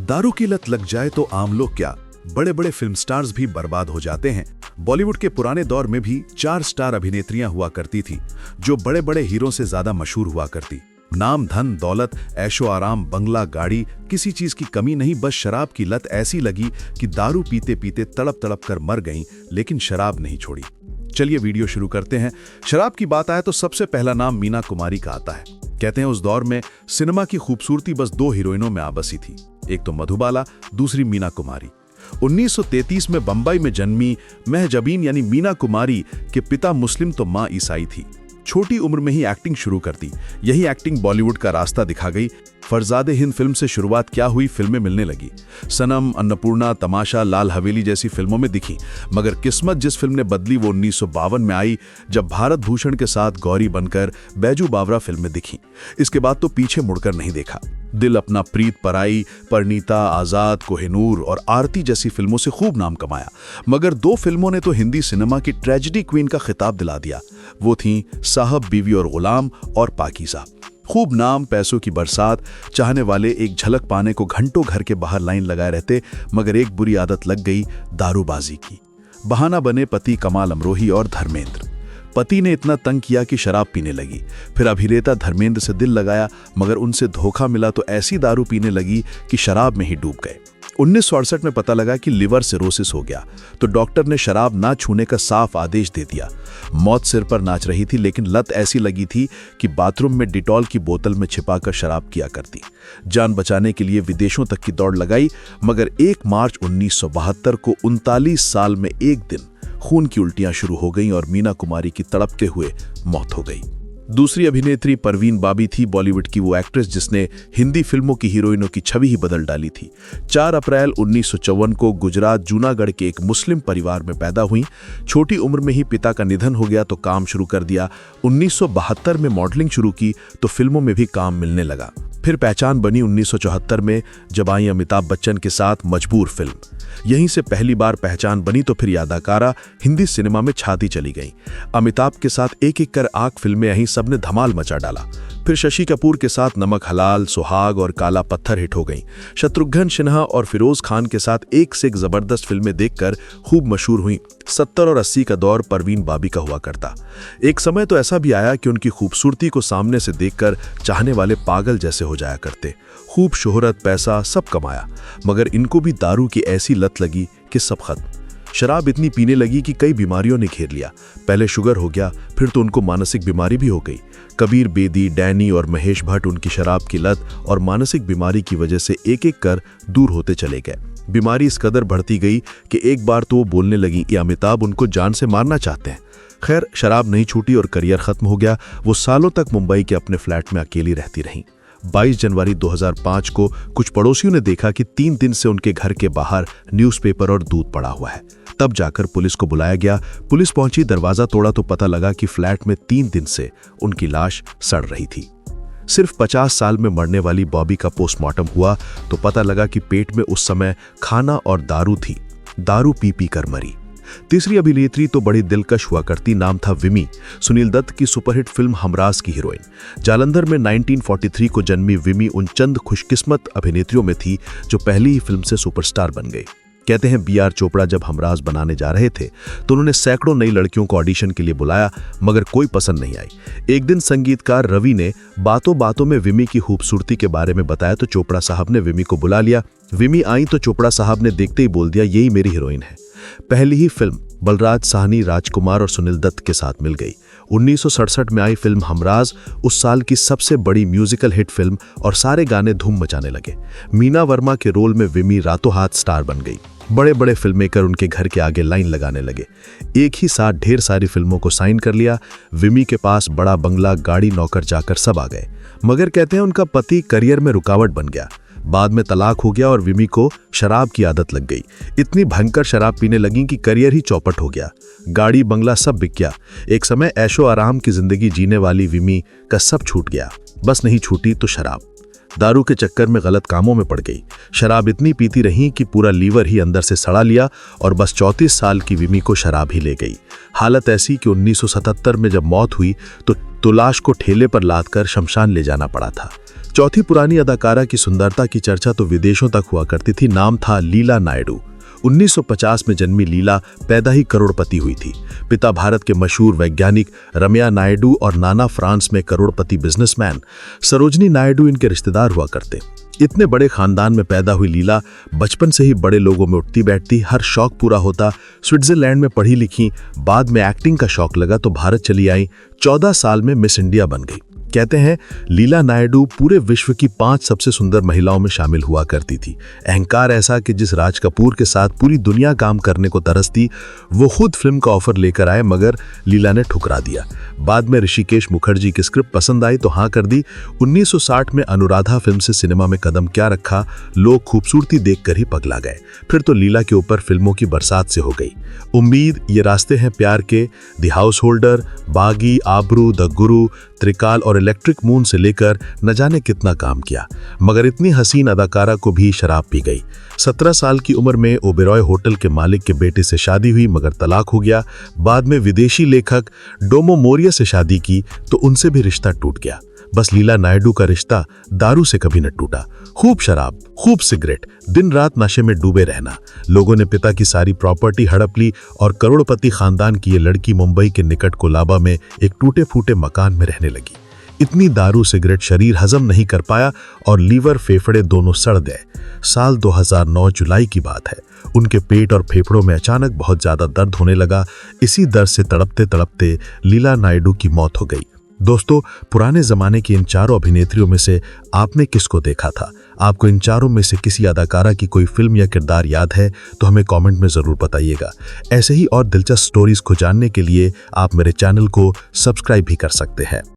दारू की लत लग जाए तो आम लोग क्या, बड़े बड़े फिल्म स्टार्स भी बर्बाद हो जाते हैं। बॉलीवुड के पुराने दौर में भी 4 स्टार अभिनेत्रियां हुआ करती थी जो बड़े बड़े हीरो से ज्यादा मशहूर हुआ करती। नाम, धन, दौलत, ऐशो आराम, बंगला, गाड़ी, किसी चीज की कमी नहीं, बस शराब की लत ऐसी लगी कि दारू पीते पीते तड़प तड़प कर मर गईं, लेकिन शराब नहीं छोड़ी। चलिए वीडियो शुरू करते हैं। शराब की बात आए तो सबसे पहला नाम मीना कुमारी का आता है। कहते हैं उस दौर में सिनेमा की खूबसूरती बस 2 हीरोइनों में आबसी थी, एक तो मधुबाला, दूसरी मीना कुमारी। 1933 में बंबई में जन्मी महजबीन यानी मीना कुमारी के पिता मुस्लिम तो मां ईसाई थी। छोटी उम्र में ही एक्टिंग शुरू कर दी। यही एक्टिंग बॉलीवुड का रास्ता दिखा गई। फरजादे हिंद फिल्म से शुरुआत क्या हुई, फिल्में मिलने लगी। सनम, अन्नपूर्णा, तमाशा, लाल हवेली जैसी फिल्मों में दिखी, मगर किस्मत जिस फिल्म ने बदली वो 1952 में आई, जब भारत भूषण के साथ गौरी बनकर बैजू बावरा फिल्म में दिखी। इसके बाद तो पीछे मुड़कर नहीं देखा। दिल अपना, प्रीत पराई, परिणीता, आजाद, कोहिनूर और आरती जैसी फिल्मों से खूब नाम कमाया, मगर 2 फिल्मों ने तो हिंदी सिनेमा की ट्रेजेडी क्वीन का खिताब दिला दिया। वो थीं साहब, बीवी और गुलाम और पाकीज़ा। खूब नाम, पैसों की बरसात, चाहने वाले एक झलक पाने को घंटों घर के बाहर लाइन लगाए रहते, मगर एक बुरी आदत लग गई दारूबाजी की। बहाना बने पति कमाल अमरोही और धर्मेंद्र। पति ने इतना तंग किया कि शराब पीने लगी। फिर अभिनेता धर्मेंद्र से दिल लगाया, मगर उनसे धोखा मिला तो ऐसी दारू पीने लगी कि शराब में ही डूब गए। 1968 में पता लगा कि लिवर सिरोसिस हो गया, तो डॉक्टर ने शराब ना छूने का साफ आदेश दे दिया। मौत सिर पर नाच रही थी, लेकिन लत ऐसी लगी थी कि बाथरूम में डिटॉल की बोतल में छिपाकर शराब किया करती। जान बचाने के लिए विदेशों तक की दौड़ लगाई, मगर 1 मार्च 1972 को 39 साल में एक दिन खून की उल्टियां शुरू हो गईं और मीना कुमारी की तड़पते हुए मौत हो गई। दूसरी अभिनेत्री परवीन बाबी थी, बॉलीवुड की वो एक्ट्रेस जिसने हिंदी फिल्मों की हीरोइनों की छवि ही बदल डाली थी। 4 अप्रैल 1954 को गुजरात जूनागढ़ के एक मुस्लिम परिवार में पैदा हुई। छोटी उम्र में ही पिता का निधन हो गया तो काम शुरू कर दिया। 1972 में मॉडलिंग शुरू की तो फिल्मों में भी काम मिलने लगा। फिर पहचान बनी 1974 में, जब आई अमिताभ बच्चन के साथ मजबूर फिल्म। यहीं से पहली बार पहचान बनी तो फिर यादाकारा हिंदी सिनेमा में छाती चली गई। अमिताभ के साथ एक एक कर आंख फिल्में आई, सबने धमाल मचा डाला। फिर शशि कपूर के साथ नमक हलाल, सुहाग और काला पत्थर हिट हो गईं। शत्रुघ्न सिन्हा और फिरोज खान के साथ एक से एक जबरदस्त फिल्में देखकर खूब मशहूर हुई। 70 और 80 का दौर परवीन बाबी का हुआ करता। एक समय तो ऐसा भी आया कि उनकी खूबसूरती को सामने से देखकर चाहने वाले पागल जैसे हो जाया करते। खूब शोहरत, पैसा सब कमाया, मगर इनको भी दारू की ऐसी लत लगी कि सब खत्म। शराब इतनी पीने लगी कि कई बीमारियों ने घेर लिया। पहले शुगर हो गया, फिर तो उनको मानसिक बीमारी भी हो गई। कबीर बेदी, डैनी और महेश भट्ट उनकी शराब की लत और मानसिक बीमारी की वजह से एक एक कर दूर होते चले गए। बीमारी इस कदर बढ़ती गई कि एक बार तो वो बोलने लगी कि अमिताभ उनको जान से मारना चाहते हैं। खैर, शराब नहीं छूटी और करियर खत्म हो गया। वो सालों तक मुंबई के अपने फ्लैट में अकेली रहती रहीं। 22 जनवरी 2005 को कुछ पड़ोसियों ने देखा कि 3 दिन से उनके घर के बाहर न्यूज़पेपर और दूध पड़ा हुआ है। तब जाकर पुलिस को बुलाया गया। पुलिस पहुंची, दरवाजा तोड़ा तो पता लगा कि फ्लैट में 3 दिन से उनकी लाश सड़ रही थी। सिर्फ 50 साल में मरने वाली बॉबी का पोस्टमार्टम हुआ तो पता लगा कि पेट में उस समय खाना और दारू थी। दारू पी पी कर मरी। तीसरी अभिनेत्री तो बड़ी दिलकश हुआ करती, नाम था विमी। सुनील दत्त की सुपरहिट फिल्म हमराज की हीरोइन। जालंधर में 1943 को जन्मी विमी उन चंद खुशकिस्मत अभिनेत्रियों में थी जो पहली ही फिल्म से सुपरस्टार बन गई। कहते हैं BR चोपड़ा जब हमराज बनाने जा रहे थे तो उन्होंने सैकड़ों नई लड़कियों को ऑडिशन के लिए बुलाया, मगर कोई पसंद नहीं आई। एक दिन संगीतकार रवि ने बातों बातों में विमी की खूबसूरती के बारे में बताया तो चोपड़ा साहब ने विमी को बुला लिया। विमी आई तो चोपड़ा साहब ने देखते ही बोल दिया, यही मेरी हीरोइन है। पहली ही फिल्म बलराज साहनी, राजकुमार और सुनील दत्त के साथ मिल गई। 1967 में आई फिल्म हमराज उस साल की सबसे बड़ी म्यूजिकल हिट फिल्म और सारे गाने धूम मचाने लगे। मीना वर्मा के रोल में विमी रातों हाथ स्टार बन गई। बड़े बड़े फिल्ममेकर उनके घर के आगे लाइन लगाने लगे। एक ही साथ ढेर सारी फिल्मों को साइन कर लिया। विमी के पास बड़ा बंगला, गाड़ी, नौकर जाकर सब आ गए, मगर कहते हैं उनका पति करियर में रुकावट बन गया। बाद में तलाक हो गया और विमी को शराब की आदत लग गई। इतनी भयंकर शराब पीने लगी कि करियर ही चौपट हो गया। गाड़ी, बंगला सब बिक गया। एक समय ऐशो आराम की जिंदगी जीने वाली विमी का सब छूट गया। बस नहीं छूटी तो शराब। दारू के चक्कर में गलत कामों में पड़ गई। शराब इतनी पीती रही कि पूरा लीवर ही अंदर से सड़ा लिया और बस 34 साल की विमी को शराब ही ले गई। हालत ऐसी कि 1977 में जब मौत हुई तो लाश को ठेले पर लादकर शमशान ले जाना पड़ा था। चौथी पुरानी अदाकारा की सुंदरता की चर्चा तो विदेशों तक हुआ करती थी। नाम था लीला नायडू। 1950 में जन्मी लीला पैदा ही करोड़पति हुई थी। पिता भारत के मशहूर वैज्ञानिक रमैया नायडू और नाना फ्रांस में करोड़पति बिजनेसमैन सरोजनी नायडू इनके रिश्तेदार हुआ करते। इतने बड़े खानदान में पैदा हुई लीला बचपन से ही बड़े लोगों में उठती बैठती, हर शौक पूरा होता। स्विट्जरलैंड में पढ़ी लिखी, बाद में एक्टिंग का शौक लगा तो भारत चली आई। 14 साल में मिस इंडिया बन गई। कहते हैं लीला नायडू पूरे विश्व की 5 सबसे सुंदर महिलाओं में शामिल हुआ करती थी। अहंकार ऐसा कि जिस राज कपूर के साथ पूरी दुनिया काम करने को तरसती, वो खुद फिल्म का ऑफर लेकर आए मगर लीला ने ठुकरा दिया। बाद में ऋषिकेश मुखर्जी की स्क्रिप्ट पसंद आई तो हाँ कर दी। 1960 में अनुराधा फिल्म से सिनेमा में कदम क्या रखा, लोग खूबसूरती देखकर ही पगला गए। फिर तो लीला के ऊपर फिल्मों की बरसात से हो गई। उम्मीद, ये रास्ते हैं प्यार के, द हाउस होल्डर, बागी, आबरू, द गुरु, त्रिकाल और इलेक्ट्रिक मून से लेकर न जाने कितना काम किया। मगर इतनी हसीन अदाकारा को भी शराब पी गई। 17 साल की उम्र में ओबेरॉय होटल के मालिक के बेटे से शादी हुई मगर तलाक हो गया। बाद में विदेशी लेखक डोमो मोरिया से शादी की तो उनसे भी रिश्ता टूट गया। बस लीला नायडू का रिश्ता दारू से कभी न टूटा। खूब शराब, खूब सिगरेट, दिन रात नशे में डूबे रहना। लोगों ने पिता की सारी प्रॉपर्टी हड़प ली और करोड़पति खानदान की ये लड़की मुंबई के निकट कोलाबा में एक टूटे फूटे मकान में रहने लगी। इतनी दारू सिगरेट शरीर हजम नहीं कर पाया और लीवर फेफड़े दोनों सड़ गए। साल 2009 जुलाई की बात है। उनके पेट और फेफड़ों में अचानक बहुत ज्यादा दर्द होने लगा। इसी दर्द से तड़पते तड़पते लीला नायडू की मौत हो गई। दोस्तों, पुराने जमाने की इन चारों अभिनेत्रियों में से आपने किसको देखा था? आपको इन चारों में से किसी अदाकारा की कोई फिल्म या किरदार याद है तो हमें कमेंट में जरूर बताइएगा। ऐसे ही और दिलचस्प स्टोरीज को जानने के लिए आप मेरे चैनल को सब्सक्राइब भी कर सकते हैं।